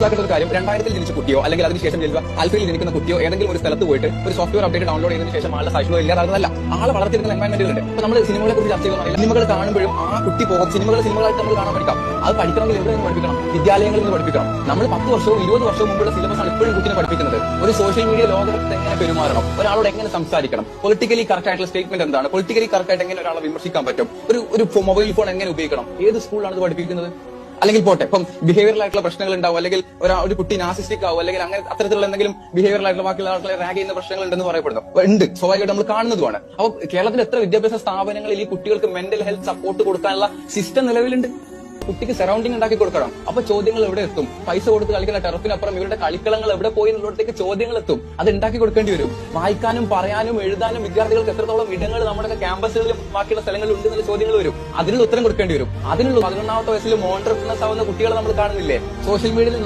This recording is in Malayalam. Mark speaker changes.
Speaker 1: ഒരു കാര്യം 2000 ജനിച്ച കുട്ടിയോ അല്ലെങ്കിൽ അതിനുശേഷം ആൽഫയിൽ ജനിക്കുന്ന കുട്ടിയോ ഏതെങ്കിലും ഒരു സ്ഥലത്ത് പോയിട്ട് ഒരു സോഫ്റ്റ്വെയർ അപ്ഡേറ്റ് ഡൗൺലോഡ് ചെയ്തതിനു ശേഷം ആളുടെ സൈക്കിളോ ഇല്ലാതാകുന്നതല്ല. ആളെ വളർത്തിയിരുന്ന എൻവയൺമെന്റുകളുണ്ട്. ഇപ്പൊ നമ്മൾ സിനിമകളെ കുറിച്ച് ചർച്ച ചെയ്യുന്ന സിനിമകൾ കാണുമ്പോഴും ആ കുട്ടി സിനിമകളായിട്ട് നമ്മൾ കാണാൻ പഠിക്കാം. അത് പഠിക്കണമെങ്കിൽ എവിടെ നിന്ന് പഠിപ്പിക്കണം? വിദ്യാലയങ്ങളിൽ നിന്ന് പഠിപ്പിക്കണം. നമ്മൾ 10 വർഷവും 20 വർഷവും മുമ്പുള്ള സിലബസ് ആണ് ഇപ്പോഴും കുട്ടിനെ പഠിപ്പിക്കുന്നത്. ഒരു സോഷ്യൽ മീഡിയ ലോകത്ത് എങ്ങനെ പെരുമാറണം, ഒരാളോട് എങ്ങനെ സംസാരിക്കണം, പൊളിറ്റിക്കലി കറക്റ്റ് ആയിട്ടുള്ള സ്റ്റേറ്റ്മെന്റ് എന്താണ്, പൊളിറ്റിക്കലി കറക്റ്റ് ആയിട്ട് എങ്ങനെ ഒരാളെ വിമർശിക്കാൻ പറ്റും, ഒരു മൊബൈൽ ഫോൺ എങ്ങനെ ഉപയോഗിക്കണം, ഏത് സ്കൂളിലാണ് ഇത് പഠിപ്പിക്കുന്നത്? അല്ലെങ്കിൽ പോട്ടെ, ഇപ്പം ബിഹേവിയറൽ ആയിട്ടുള്ള പ്രശ്നങ്ങൾ ഉണ്ടാവും, അല്ലെങ്കിൽ ഒരു കുട്ടി നാസിസ്റ്റിക് ആവും, അല്ലെങ്കിൽ അങ്ങനെ അത്തരത്തിലുള്ള എന്തെങ്കിലും ബിഹേവിയറൽ ആയിട്ടുള്ള ബാക്കിയുള്ള ആൾക്കാരെ റാഗ് ചെയ്യുന്ന പ്രശ്നങ്ങൾ ഉണ്ടെന്ന് പറയപ്പെടുന്നു. ഉണ്ട്, സ്വാഭാവികമായിട്ട് നമ്മൾ കാണുന്നതുമാണ്. അപ്പോൾ കേരളത്തിൽ എത്ര വിദ്യാഭ്യാസ സ്ഥാപനങ്ങളിൽ ഈ കുട്ടികൾക്ക് മെന്റൽ ഹെൽത്ത് സപ്പോർട്ട് കൊടുക്കാനുള്ള സിസ്റ്റം നിലവിലുണ്ട്? കുട്ടിക്ക് സറൗണ്ടിങ് ഉണ്ടാക്കി കൊടുക്കണം. അപ്പൊ ചോദ്യങ്ങൾ എവിടെ എത്തും? പൈസ കൊടുത്ത് കളിക്കുന്ന ടെറഫിനപ്പുറം ഇവരുടെ കളിക്കളങ്ങൾ എവിടെ പോയി എന്നുള്ളടത്തേക്ക് ചോദ്യങ്ങൾ എത്തും. അത് ഉണ്ടാക്കി കൊടുക്കേണ്ടി വരും. വായിക്കാനും പറയാനും എഴുതാനും വിദ്യാർത്ഥികൾക്ക് എത്രത്തോളം ഇടങ്ങൾ നമ്മുടെ ക്യാമ്പസുകളിലും ബാക്കിയുള്ള സ്ഥലങ്ങളിൽ ഉണ്ട് എന്നുള്ള ചോദ്യങ്ങൾ വരും. അതിനുള്ള ഉത്തരം കൊടുക്കേണ്ടി വരും. അതിനുള്ള 11ാമത്തെ വയസ്സിൽ മോണ്ടർപ്രണേഴ്സ് ആവുന്ന കുട്ടികളെ നമ്മൾ കാണുന്നില്ലേ സോഷ്യൽ മീഡിയയിൽ?